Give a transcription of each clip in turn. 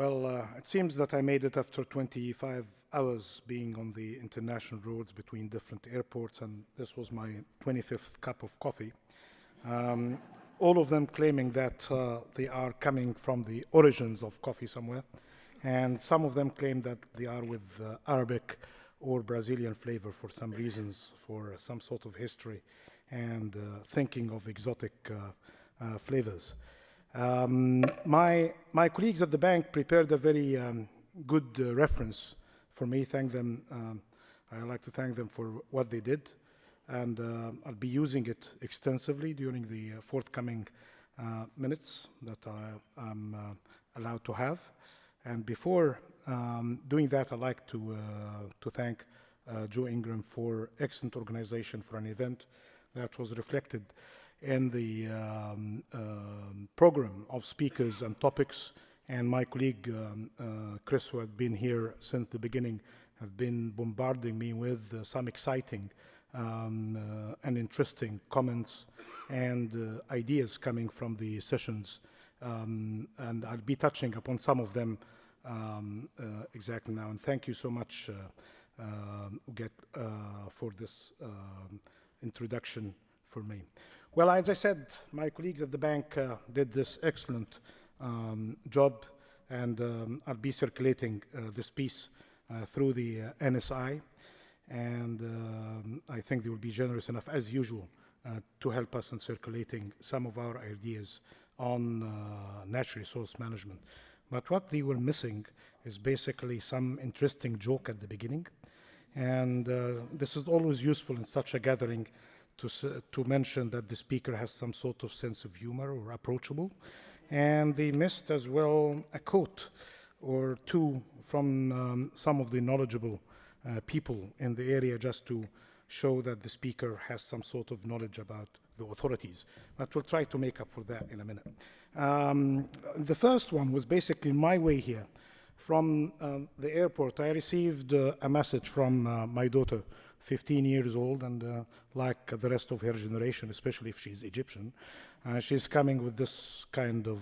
It seems that I made it after 25 hours being on the international roads between different airports, and this was my 25th cup of coffee. All of them claiming that they are coming from the origins of coffee somewhere, and some of them claim that they are with Arabic or Brazilian flavor for some reasons, for some sort of history, and thinking of exotic flavors. My colleagues at the bank prepared a very good reference for me. I'd like to thank them for what they did, and I'll be using it extensively during the forthcoming minutes that I'm allowed to have. And before doing that, I'd like to thank Joe Ingram for excellent organization for an event that was reflected in the program of speakers and topics. And my colleague Chris, who had been here since the beginning, have been bombarding me with some exciting and interesting comments and ideas coming from the sessions. And I'll be touching upon some of them exactly now. And thank you so much, Uget, for this introduction for me. Well, as I said, my colleagues at the bank did this excellent job, and I'll be circulating this piece through the NSI, and I think they will be generous enough, as usual, to help us in circulating some of our ideas on natural resource management. But what they were missing is basically some interesting joke at the beginning, and this is always useful in such a gathering to mention that the speaker has some sort of sense of humor or approachable. And they missed as well a quote or two from some of the knowledgeable people in the area, just to show that the speaker has some sort of knowledge about the authorities. But we'll try to make up for that in a minute. The first one was basically my way here. From the airport, I received a message from my daughter, 15 years old, and like the rest of her generation, especially if she's Egyptian, she's coming with this kind of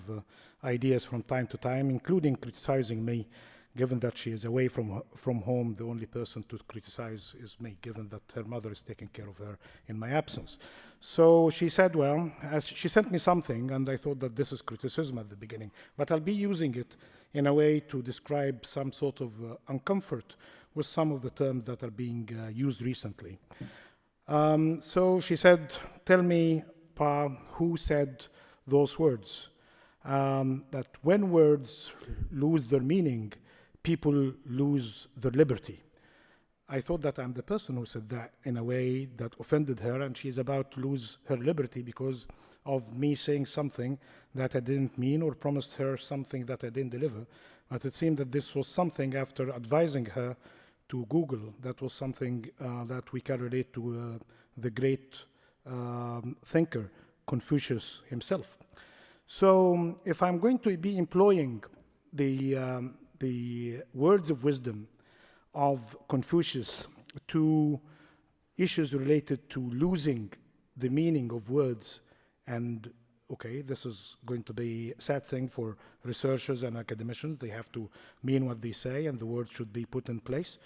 ideas from time to time, including criticizing me, given that she is away from home. The only person to criticize is me, given that her mother is taking care of her in my absence. So she said, well, she sent me something, and I thought that this is criticism at the beginning, but I'll be using it in a way to describe some sort of uncomfort with some of the terms that are being used recently. So she said, tell me, Pa, who said those words? That when words lose their meaning, people lose their liberty. I thought that I'm the person who said that in a way that offended her, and she's about to lose her liberty because of me saying something that I didn't mean, or promised her something that I didn't deliver. But it seemed that this was something, after advising her to Google, that was something that we can relate to the great thinker, Confucius himself. So if I'm going to be employing the words of wisdom of Confucius to issues related to losing the meaning of words, and okay, this is going to be a sad thing for researchers and academicians. They have to mean what they say, and the words should be put in place.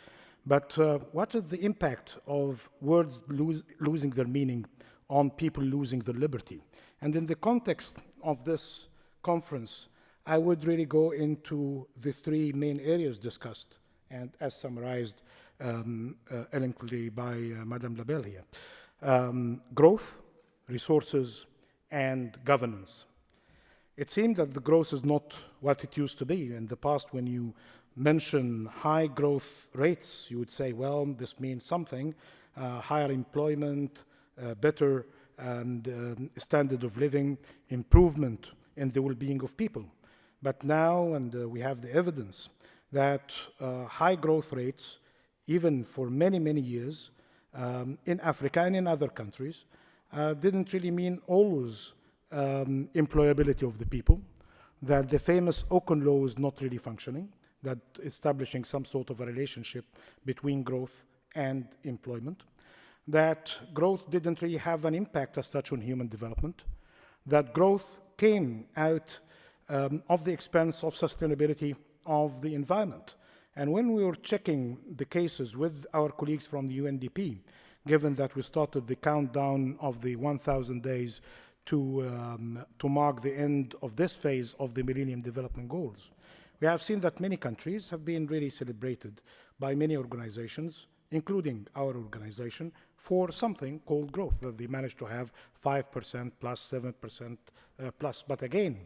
But what is the impact of words losing their meaning on people losing their liberty? And in the context of this conference, I would really go into the three main areas discussed, and as summarized eloquently by Madame Labelle here. Growth, resources, and governance. It seemed that the growth is not what it used to be. In the past, when you mention high growth rates, you would say, well, this means something, higher employment, better and standard of living, improvement in the well-being of people. But now, and we have the evidence, that high growth rates, even for many, many years, in Africa and in other countries, didn't really mean always employability of the people, that the famous Ocon law is not really functioning, that establishing some sort of a relationship between growth and employment, that growth didn't really have an impact as such on human development, that growth came out of the expense of sustainability of the environment. And when we were checking the cases with our colleagues from the UNDP, given that we started the countdown of the 1,000 days to mark the end of this phase of the Millennium Development Goals, we have seen that many countries have been really celebrated by many organizations, including our organization, for something called growth, that they managed to have 5% plus, 7% plus. But again,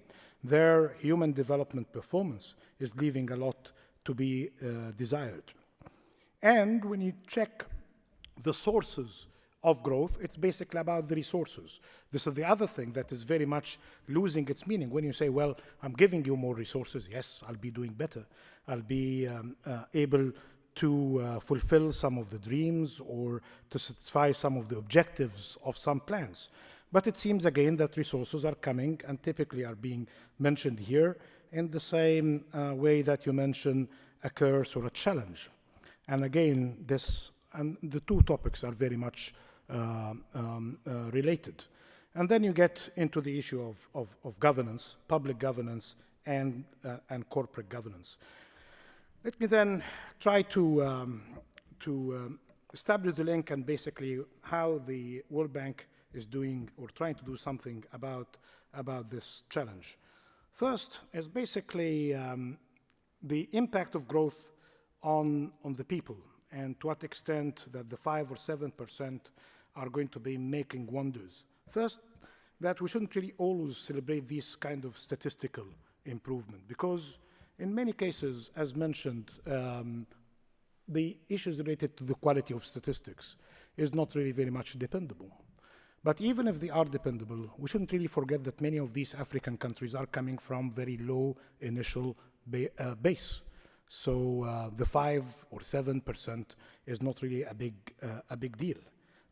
their human development performance is leaving a lot to be desired. And when you check the sources of growth, it's basically about the resources. This is the other thing that is very much losing its meaning. When you say, well, I'm giving you more resources, yes, I'll be doing better. I'll be able to fulfill some of the dreams or to satisfy some of the objectives of some plans. But it seems again that resources are coming and typically are being mentioned here in the same way that you mention a curse or a challenge. And again, the two topics are very much related. And then you get into the issue of governance, public governance, and corporate governance. Let me then try to establish the link and basically how the World Bank is doing or trying to do something about this challenge. First is basically the impact of growth on the people, and to what extent that the 5 or 7% are going to be making wonders. First, that we shouldn't really always celebrate this kind of statistical improvement, because in many cases, as mentioned, the issues related to the quality of statistics is not really very much dependable. But even if they are dependable, we shouldn't really forget that many of these African countries are coming from very low initial base. So the 5 or 7% is not really a big deal.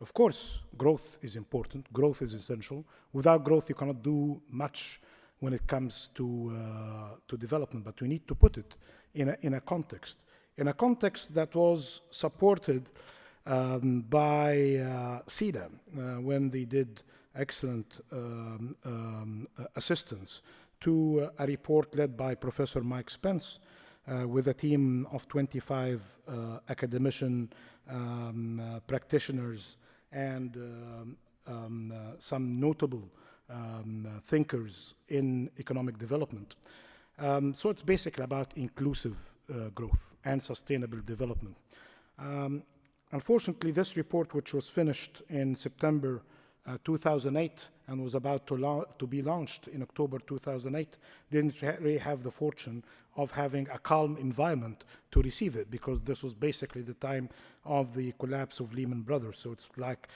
Of course, growth is important. Growth is essential. Without growth, you cannot do much when it comes to development. But we need to put it in a context that was supported by SIDA when they did excellent assistance to a report led by Professor Mike Spence with a team of 25 academician practitioners and some notable thinkers in economic development. So it's basically about inclusive growth and sustainable development. Unfortunately, this report, which was finished in September 2008 and was about to be launched in October 2008, didn't really have the fortune of having a calm environment to receive it, because this was basically the time of the collapse of Lehman Brothers. So it's like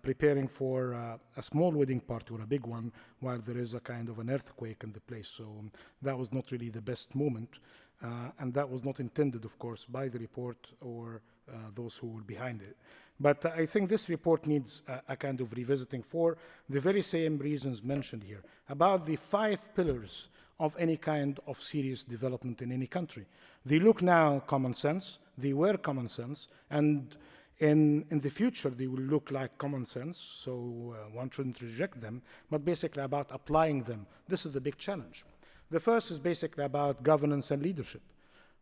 preparing for a small wedding party or a big one while there is a kind of an earthquake in the place. So that was not really the best moment. And that was not intended, of course, by the report or those who were behind it. But I think this report needs a kind of revisiting for the very same reasons mentioned here, about the 5 pillars of any kind of serious development in any country. They look now common sense, they were common sense, and in the future they will look like common sense, so one shouldn't reject them, but basically about applying them. This is the big challenge. The first is basically about governance and leadership,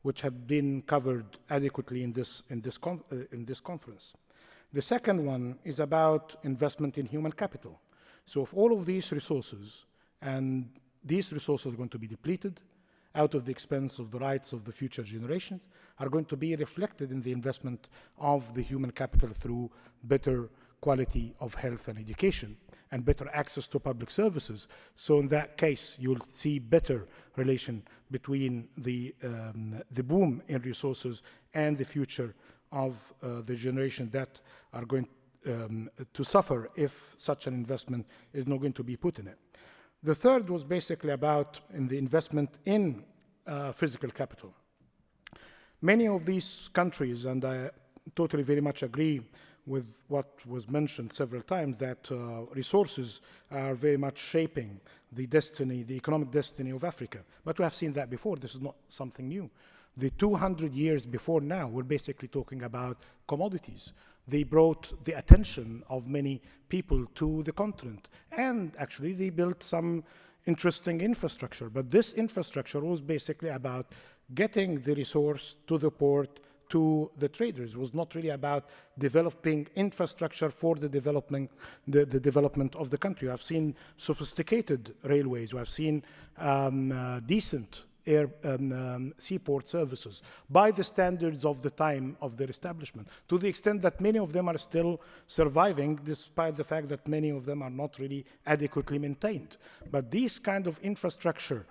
which have been covered adequately in this conference. The second one is about investment in human capital. So if all of these resources, and these resources are going to be depleted out of the expense of the rights of the future generations, are going to be reflected in the investment of the human capital through better quality of health and education and better access to public services. So in that case, you'll see better relation between the boom in resources and the future of the generation that are going to suffer if such an investment is not going to be put in it. The third was basically about the investment in physical capital. Many of these countries, and I totally very much agree with what was mentioned several times, that resources are very much shaping the destiny, the economic destiny of Africa. But we have seen that before. This is not something new. The 200 years before now, we're basically talking about commodities. They brought the attention of many people to the continent. And actually, they built some interesting infrastructure. But this infrastructure was basically about getting the resource to the port, to the traders. It was not really about developing infrastructure for the development of the country. I've seen sophisticated railways. I've seen decent seaport services by the standards of the time of their establishment, to the extent that many of them are still surviving despite the fact that many of them are not really adequately maintained. But these kind of infrastructure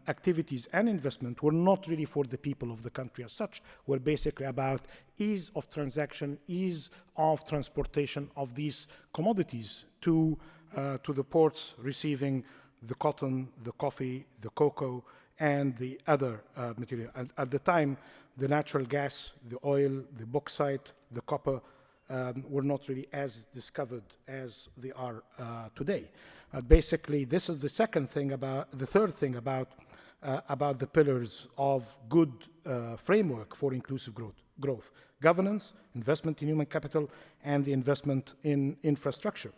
activities and investment were not really for the people of the country as such, were basically about ease of transaction, ease of transportation of these commodities to the ports receiving the cotton, the coffee, the cocoa, and the other material. At the time, the natural gas, the oil, the bauxite, the copper were not really as discovered as they are today. Basically, this is the third thing about the pillars of good framework for inclusive growth: governance, investment in human capital, and the investment in infrastructure.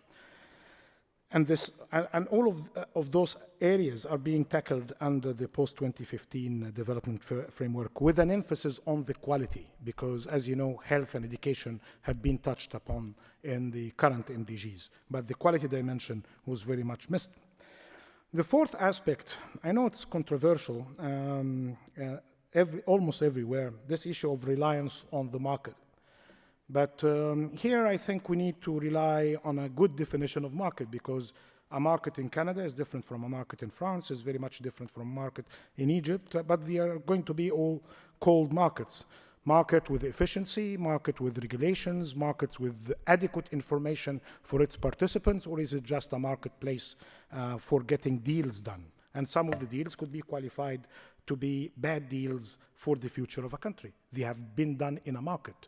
And all of those areas are being tackled under the post-2015 development framework with an emphasis on the quality, because, as you know, health and education had been touched upon in the current MDGs, but the quality dimension was very much missed. The fourth aspect, I know it's controversial, almost everywhere, this issue of reliance on the market. But here I think we need to rely on a good definition of market, because a market in Canada is different from a market in France, is very much different from a market in Egypt, but they are going to be all called markets. Market with efficiency, market with regulations, markets with adequate information for its participants, or is it just a marketplace for getting deals done? And some of the deals could be qualified to be bad deals for the future of a country. They have been done in a market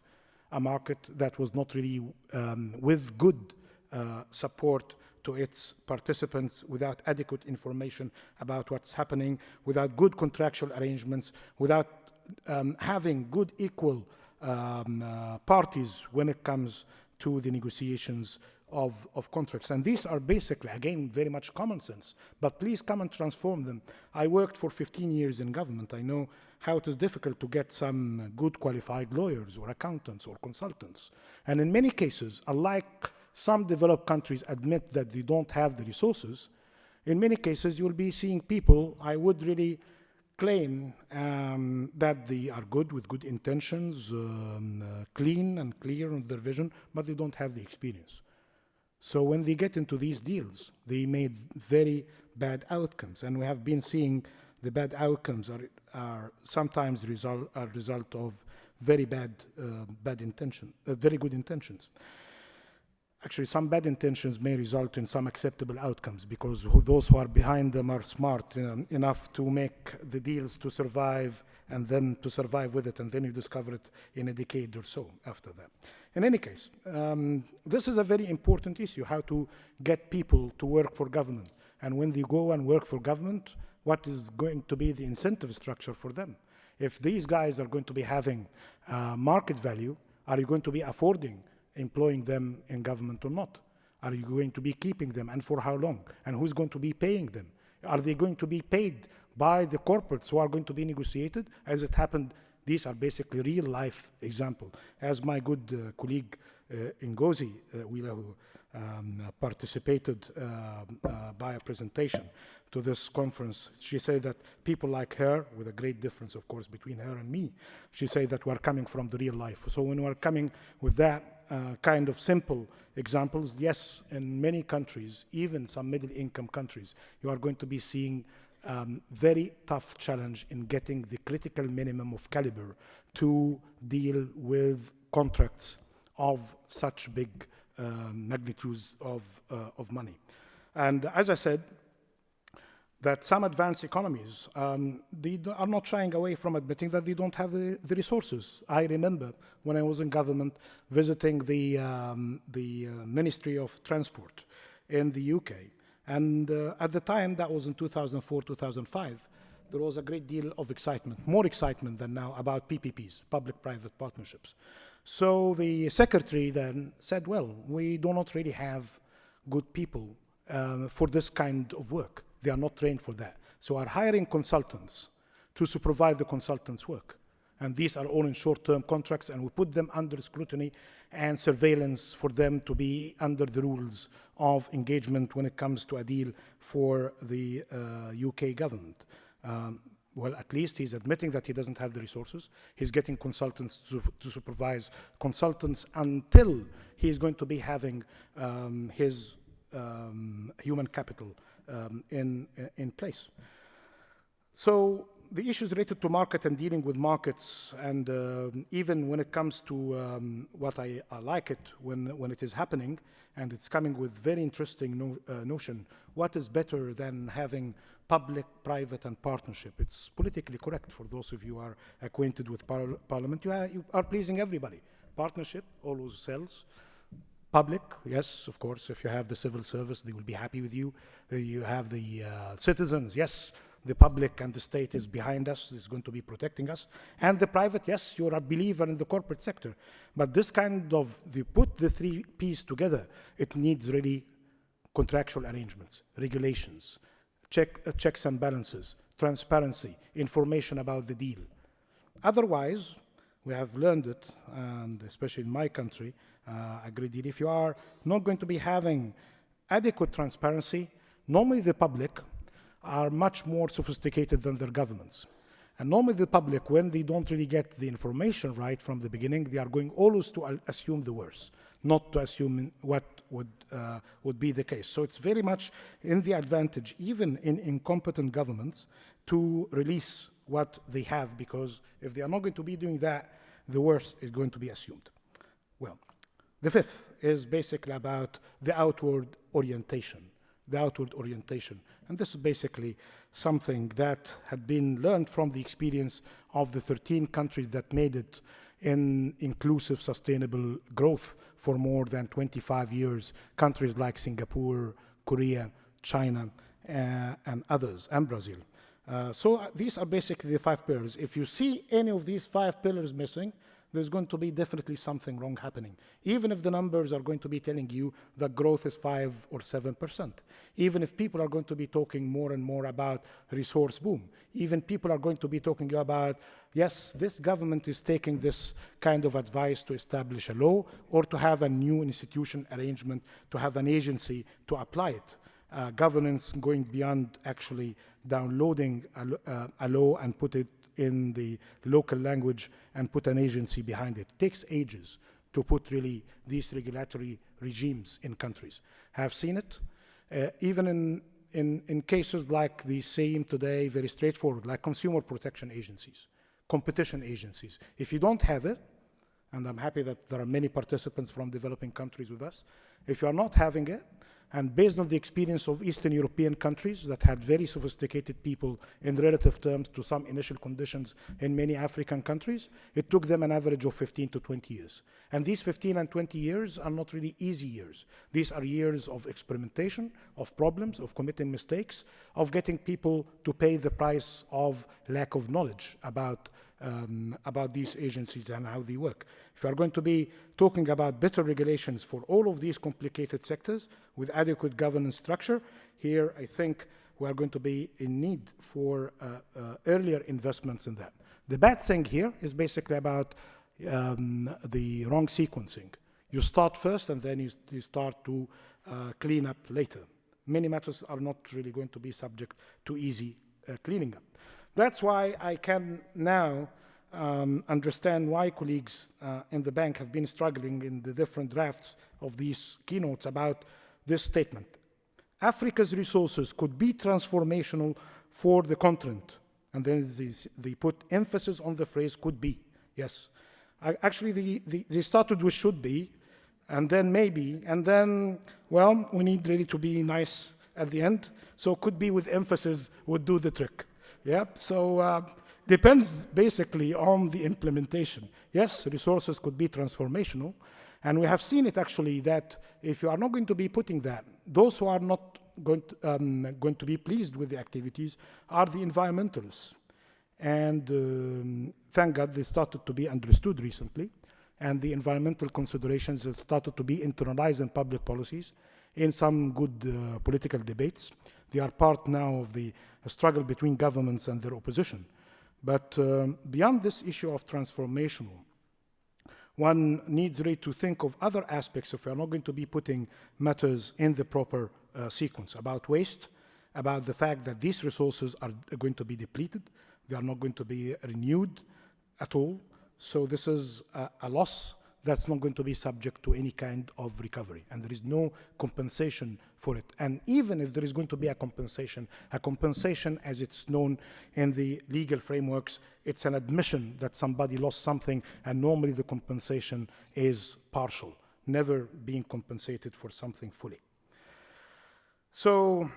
that was not really with good support to its participants, without adequate information about what's happening, without good contractual arrangements, without having good equal parties when it comes to the negotiations of contracts. And these are basically, again, very much common sense, but please come and transform them. I worked for 15 years in government. I know how it is difficult to get some good qualified lawyers or accountants or consultants. And in many cases, unlike some developed countries admit that they don't have the resources, in many cases you'll be seeing people, I would really claim that they are good with good intentions, clean and clear on their vision, but they don't have the experience. So when they get into these deals, they made very bad outcomes. And we have been seeing the bad outcomes are sometimes a result of very bad intention, very good intentions. Actually, some bad intentions may result in some acceptable outcomes, because those who are behind them are smart enough to make the deals to survive, and then to survive with it, and then you discover it in a decade or so after that. In any case, this is a very important issue, how to get people to work for government. And when they go and work for government, what is going to be the incentive structure for them? If these guys are going to be having market value, are you going to be affording employing them in government or not? Are you going to be keeping them, and for how long? And who's going to be paying them? Are they going to be paid by the corporates who are going to be negotiated, as it happened? These are basically real life examples. As my good colleague Ngozi Wila, who participated by a presentation to this conference, she said that people like her, with a great difference of course between her and me, she said that we're coming from the real life. So when we're coming with that kind of simple examples, yes, in many countries, even some middle income countries, you are going to be seeing very tough challenge in getting the critical minimum of caliber to deal with contracts of such big magnitudes of money. And as I said, that some advanced economies, they are not shying away from admitting that they don't have the resources. I remember when I was in government visiting the Ministry of Transport in the UK. And at the time, that was in 2004, 2005, there was a great deal of excitement, more excitement than now, about PPPs, public-private partnerships. So the secretary then said, well, we do not really have good people for this kind of work. They are not trained for that. So are hiring consultants to supervise the consultants' work. And these are all in short-term contracts, and we put them under scrutiny and surveillance for them to be under the rules of engagement when it comes to a deal for the UK government. Well, at least he's admitting that he doesn't have the resources. He's getting consultants to supervise consultants until he is going to be having his human capital in place. So the issues related to market and dealing with markets, and even when it comes to what I like it when it is happening, and it's coming with very interesting notion, what is better than having public, private, and partnership? It's politically correct for those of you who are acquainted with parliament. You are pleasing everybody. Partnership always sells. Public, yes, of course, if you have the civil service, they will be happy with you. You have the citizens, yes, the public and the state is behind us, is going to be protecting us. And the private, yes, you're a believer in the corporate sector. But this kind of, you put the three P's together, it needs really contractual arrangements, regulations, checks and balances, transparency, information about the deal. Otherwise, we have learned it, and especially in my country, a great deal, if you are not going to be having adequate transparency, normally the public are much more sophisticated than their governments. And normally the public, when they don't really get the information right from the beginning, they are going always to assume the worst, not to assume what would be the case. So it's very much in the advantage, even in incompetent governments, to release what they have, because if they are not going to be doing that, the worst is going to be assumed. Well, the fifth is basically about the outward orientation. The outward orientation. And this is basically something that had been learned from the experience of the 13 countries that made it in inclusive, sustainable growth for more than 25 years. Countries like Singapore, Korea, China, and others, and Brazil. So these are basically the 5 pillars. If you see any of these 5 pillars missing, there's going to be definitely something wrong happening. Even if the numbers are going to be telling you that growth is 5 or 7%. Even if people are going to be talking more and more about resource boom. Even people are going to be talking about, yes, this government is taking this kind of advice to establish a law or to have a new institution arrangement, to have an agency to apply it. Governance going beyond actually downloading a law and put it in the local language and put an agency behind it. It takes ages to put really these regulatory regimes in countries. Have seen it, even in cases like the same today, very straightforward, like consumer protection agencies, competition agencies. If you don't have it, and I'm happy that there are many participants from developing countries with us, if you are not having it, and based on the experience of Eastern European countries that had very sophisticated people in relative terms to some initial conditions in many African countries, it took them an average of 15 to 20 years. And these 15 and 20 years are not really easy years. These are years of experimentation, of problems, of committing mistakes, of getting people to pay the price of lack of knowledge about these agencies and how they work. If you are going to be talking about better regulations for all of these complicated sectors with adequate governance structure, here I think we are going to be in need for earlier investments in that. The bad thing here is basically about the wrong sequencing. You start first and then you start to clean up later. Many matters are not really going to be subject to easy cleaning up. That's why I can now understand why colleagues in the bank have been struggling in the different drafts of these keynotes about this statement. Africa's resources could be transformational for the continent. And then they put emphasis on the phrase could be. Yes. Actually, they started with should be, and then maybe, and then, well, we need really to be nice at the end. So could be with emphasis would do the trick. Yeah, so depends basically on the implementation. Yes, resources could be transformational, and we have seen it actually that if you are not going to be putting that, those who are not going to be pleased with the activities are the environmentalists. And thank God they started to be understood recently, and the environmental considerations have started to be internalized in public policies in some good political debates. They are part now of the struggle between governments and their opposition. But beyond this issue of transformational, one needs really to think of other aspects if we are not going to be putting matters in the proper sequence, about waste, about the fact that these resources are going to be depleted, they are not going to be renewed at all. So this is a loss that's not going to be subject to any kind of recovery, and there is no compensation for it. And even if there is going to be a compensation as it's known in the legal frameworks, it's an admission that somebody lost something, and normally the compensation is partial, never being compensated for something fully. So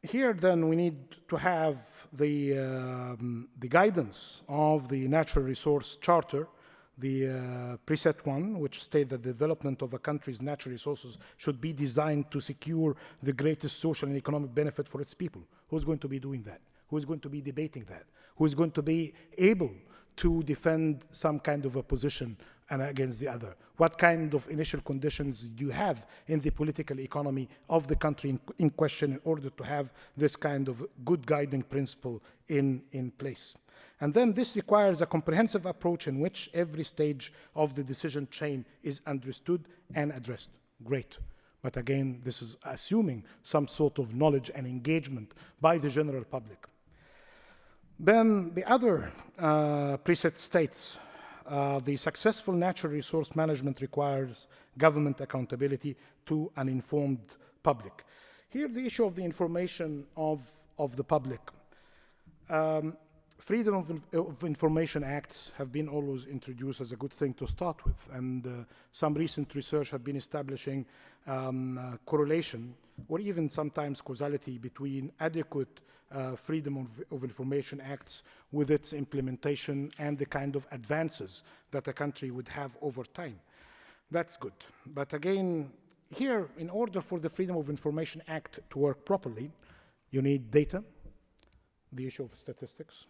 here then we need to have the guidance of the Natural Resource Charter, the preset one, which states that the development of a country's natural resources should be designed to secure the greatest social and economic benefit for its people. Who's going to be doing that? Who is going to be debating that? Who is going to be able to defend some kind of a position and against the other? What kind of initial conditions do you have in the political economy of the country in question in order to have this kind of good guiding principle in place? And then this requires a comprehensive approach in which every stage of the decision chain is understood and addressed. Great. But again, this is assuming some sort of knowledge and engagement by the general public. Then the other preset states, the successful natural resource management requires government accountability to an informed public. Here, the issue of the information of the public. Freedom of Information Acts have been always introduced as a good thing to start with, and some recent research have been establishing correlation or even sometimes causality between adequate Freedom of Information Acts with its implementation and the kind of advances that a country would have over time. That's good. But again, here, in order for the Freedom of Information Act to work properly, you need data, the issue of statistics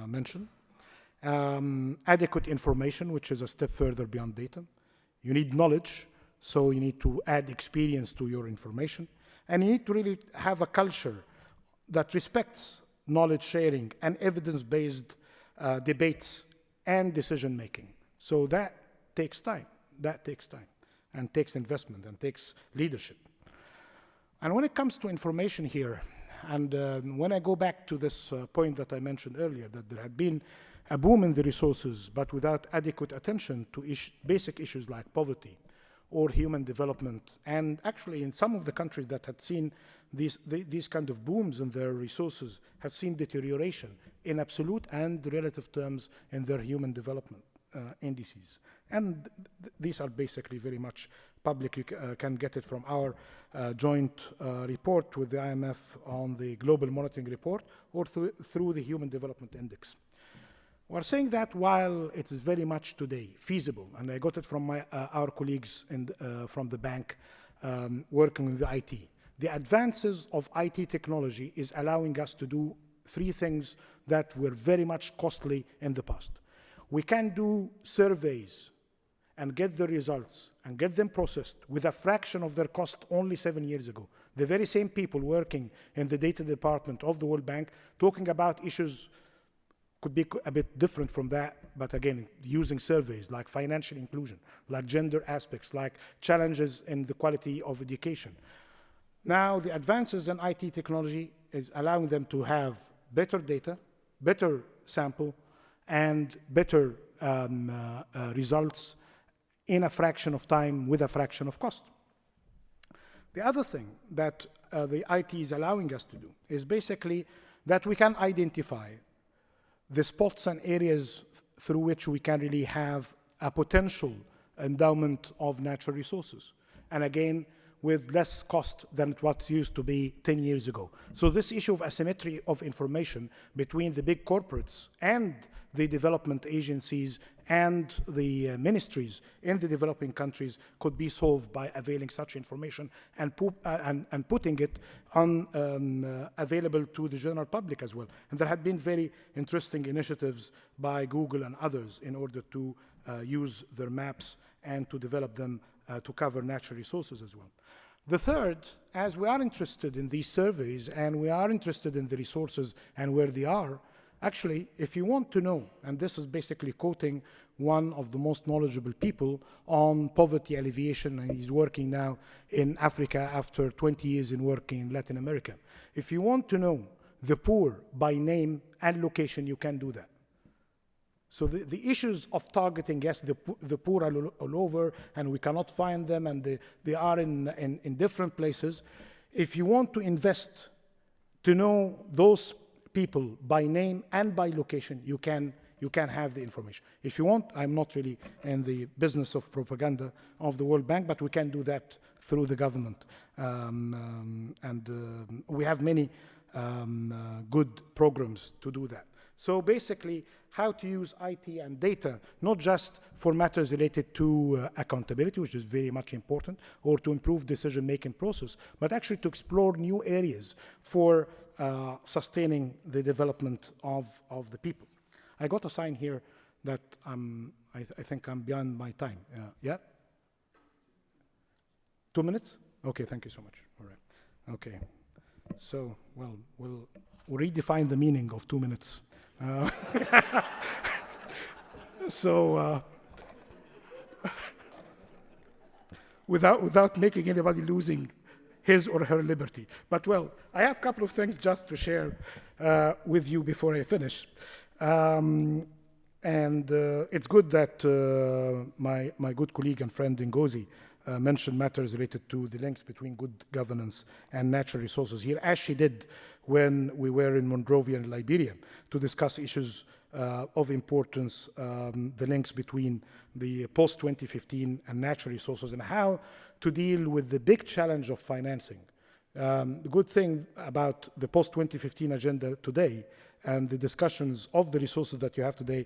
mentioned, adequate information, which is a step further beyond data. You need knowledge, so you need to add experience to your information. And you need to really have a culture that respects knowledge sharing and evidence-based debates and decision-making. So that takes time. That takes time and takes investment and takes leadership. And when it comes to information here, and when I go back to this point that I mentioned earlier, that there had been a boom in the resources, but without adequate attention to basic issues like poverty or human development, and actually in some of the countries that had seen these kind of booms in their resources have seen deterioration in absolute and relative terms in their human development indices. And these are basically very much public. You can get it from our joint report with the IMF on the Global Monitoring Report or through the Human Development Index. We're saying that while it is very much today feasible, and I got it from our colleagues from the bank working with the IT, the advances of IT technology is allowing us to do three things that were very much costly in the past. We can do surveys and get the results and get them processed with a fraction of their cost only 7 years ago. The very same people working in the data department of the World Bank talking about issues could be a bit different from that, but again, using surveys like financial inclusion, like gender aspects, like challenges in the quality of education. Now, the advances in IT technology is allowing them to have better data, better sample, and better results in a fraction of time with a fraction of cost. The other thing that the IT is allowing us to do is basically that we can identify the spots and areas through which we can really have a potential endowment of natural resources. And again, with less cost than what used to be 10 years ago. So this issue of asymmetry of information between the big corporates and the development agencies and the ministries in the developing countries could be solved by availing such information and putting it on available to the general public as well. And there had been very interesting initiatives by Google and others in order to use their maps and to develop them to cover natural resources as well. The third, as we are interested in these surveys and we are interested in the resources and where they are, actually, if you want to know, and this is basically quoting one of the most knowledgeable people on poverty alleviation, and he's working now in Africa after 20 years in working in Latin America. If you want to know the poor by name and location, you can do that. So the issues of targeting, yes, the poor are all over and we cannot find them and they are in different places. If you want to invest to know those people by name and by location, you can have the information. If you want, I'm not really in the business of propaganda of the World Bank, but we can do that through the government. We have many good programs to do that. So basically, how to use IT and data, not just for matters related to accountability, which is very much important, or to improve decision-making process, but actually to explore new areas for sustaining the development of the people. I got a sign here that I think I'm beyond my time. Yeah? 2 minutes? Okay, thank you so much. All right. Okay. So, well, we'll redefine the meaning of 2 minutes. Without making anybody losing his or her liberty. But well, I have a couple of things just to share with you before I finish. It's good that my good colleague and friend Ngozi mentioned matters related to the links between good governance and natural resources here, as she did when we were in Monrovia and Liberia to discuss issues of importance, the links between the post-2015 and natural resources and how to deal with the big challenge of financing. The good thing about the post-2015 agenda today and the discussions of the resources that you have today,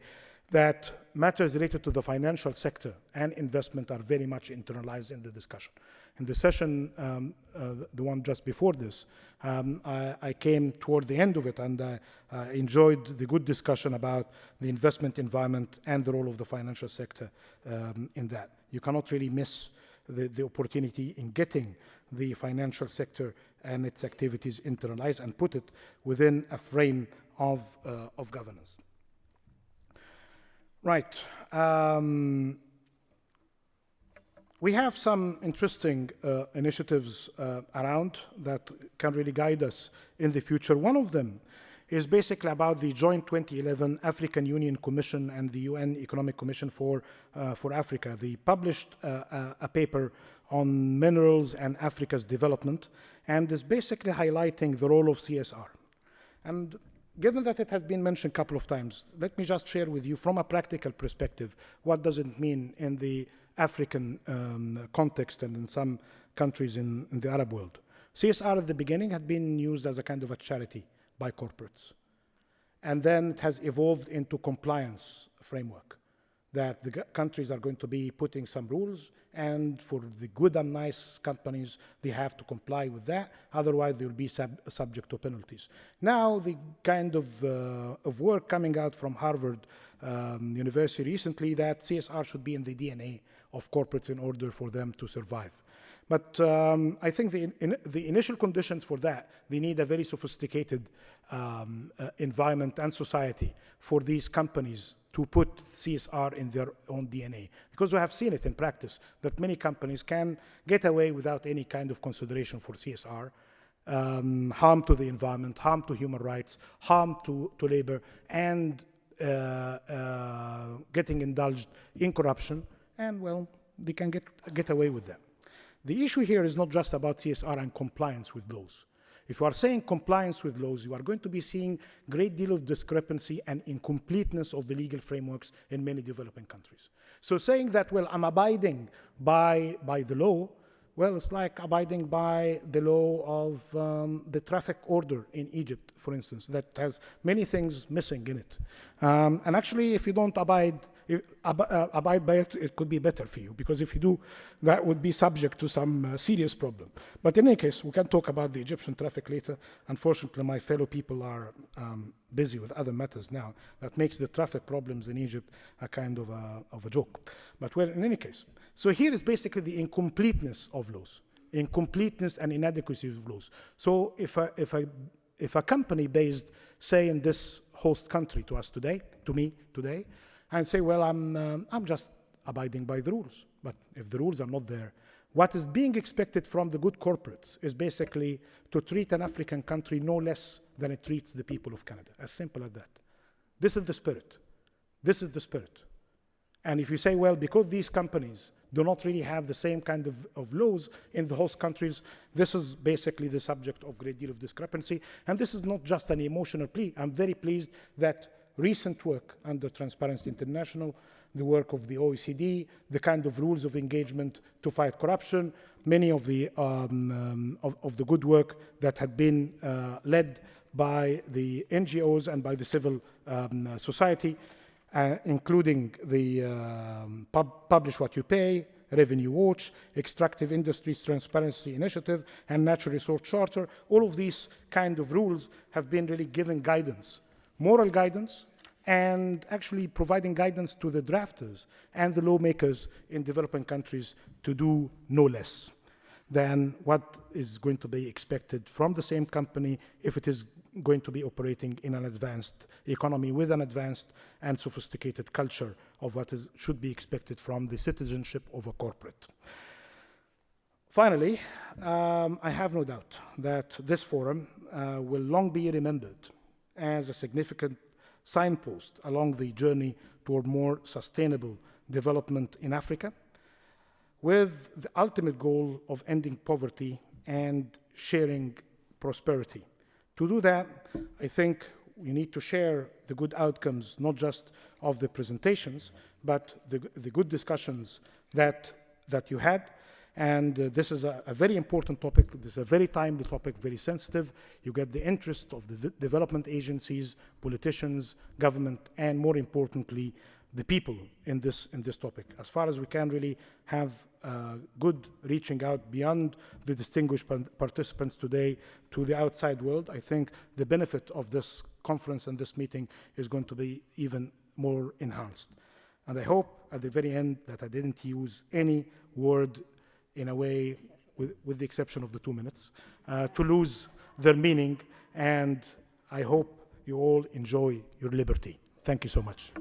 that matters related to the financial sector and investment are very much internalized in the discussion. In the session, the one just before this, I came toward the end of it and I enjoyed the good discussion about the investment environment and the role of the financial sector in that. You cannot really miss the opportunity in getting the financial sector and its activities internalized and put it within a frame of governance. Right. We have some interesting initiatives around that can really guide us in the future. One of them is basically about the joint 2011 African Union Commission and the UN Economic Commission for Africa. They published a paper on minerals and Africa's development, and is basically highlighting the role of CSR. And given that it has been mentioned a couple of times, let me just share with you from a practical perspective, what does it mean in the African context and in some countries in the Arab world. CSR at the beginning had been used as a kind of a charity by corporates. And then it has evolved into compliance framework, that the countries are going to be putting some rules, and for the good and nice companies, they have to comply with that, otherwise they will be subject to penalties. Now, the kind of work coming out from Harvard University recently, that CSR should be in the DNA of corporates in order for them to survive. But I think the initial conditions for that, they need a very sophisticated environment and society for these companies to put CSR in their own DNA. Because we have seen it in practice, that many companies can get away without any kind of consideration for CSR, harm to the environment, harm to human rights, harm to labor, and getting indulged in corruption, and well, they can get away with that. The issue here is not just about CSR and compliance with laws. If you are saying compliance with laws, you are going to be seeing a great deal of discrepancy and incompleteness of the legal frameworks in many developing countries. So saying that, well, I'm abiding by the law, well, it's like abiding by the law of the traffic order in Egypt, for instance, that has many things missing in it. And actually, if you don't abide by it, it could be better for you, because if you do, that would be subject to some serious problem. But in any case, we can talk about the Egyptian traffic later. Unfortunately, my fellow people are busy with other matters now. That makes the traffic problems in Egypt a kind of a joke. But well, in any case, so here is basically the incompleteness of laws. incompleteness and inadequacy of laws. So if a company based, say, in this host country to us today, to me today, and say, well, I'm just abiding by the rules. But if the rules are not there, what is being expected from the good corporates is basically to treat an African country no less than it treats the people of Canada. As simple as that. This is the spirit. This is the spirit. And if you say, well, because these companies do not really have the same kind of laws in the host countries, this is basically the subject of a great deal of discrepancy. And this is not just an emotional plea. I'm very pleased that recent work under Transparency International, the work of the OECD, the kind of rules of engagement to fight corruption, many of the good work that had been led by the NGOs and by the civil society, including the Publish What You Pay, Revenue Watch, Extractive Industries Transparency Initiative, and Natural Resource Charter. All of these kind of rules have been really giving guidance, moral guidance, and actually providing guidance to the drafters and the lawmakers in developing countries to do no less than what is going to be expected from the same company if it is going to be operating in an advanced economy with an advanced and sophisticated culture of what should be expected from the citizenship of a corporate. Finally, I have no doubt that this forum will long be remembered as a significant signpost along the journey toward more sustainable development in Africa, with the ultimate goal of ending poverty and sharing prosperity. To do that, I think we need to share the good outcomes, not just of the presentations, but the good discussions that you had. And this is a very important topic. This is a very timely topic, very sensitive. You get the interest of the development agencies, politicians, government, and more importantly, the people in this topic. As far as we can really have good reaching out beyond the distinguished participants today to the outside world, I think the benefit of this conference and this meeting is going to be even more enhanced. And I hope at the very end that I didn't use any word in a way, with the exception of the 2 minutes, to lose their meaning. And I hope you all enjoy your liberty. Thank you so much.